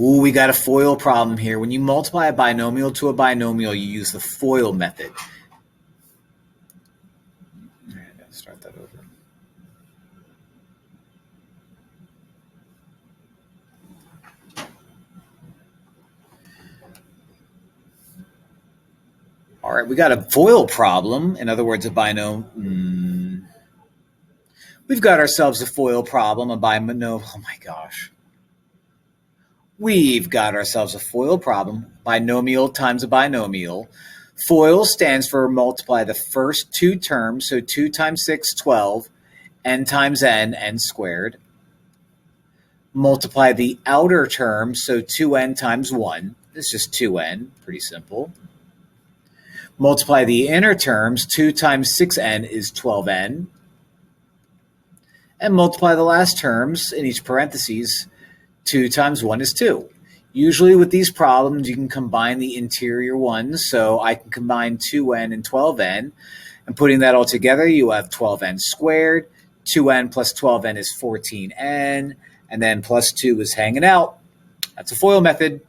Ooh, we got a FOIL problem here. When you multiply a binomial to a binomial, you use the FOIL method. All right, let's start that over. All right, we got a FOIL problem. In other words, a binomial. We've got ourselves a FOIL problem, a binomial. Oh my gosh. We've got ourselves a FOIL problem, binomial times a binomial. FOIL stands for multiply the first two terms, so 2 times 6, 12, n times n squared. Multiply the outer terms, so 2n times 1. This is just 2n, pretty simple. Multiply the inner terms, 2 times 6n is 12n. And multiply the last terms in each parentheses, 2 times 1 is 2. Usually with these problems, you can combine the interior ones. So I can combine 2n and 12n. And putting that all together, you have 12n squared. 2n plus 12n is 14n. And then plus 2 is hanging out. That's a FOIL method.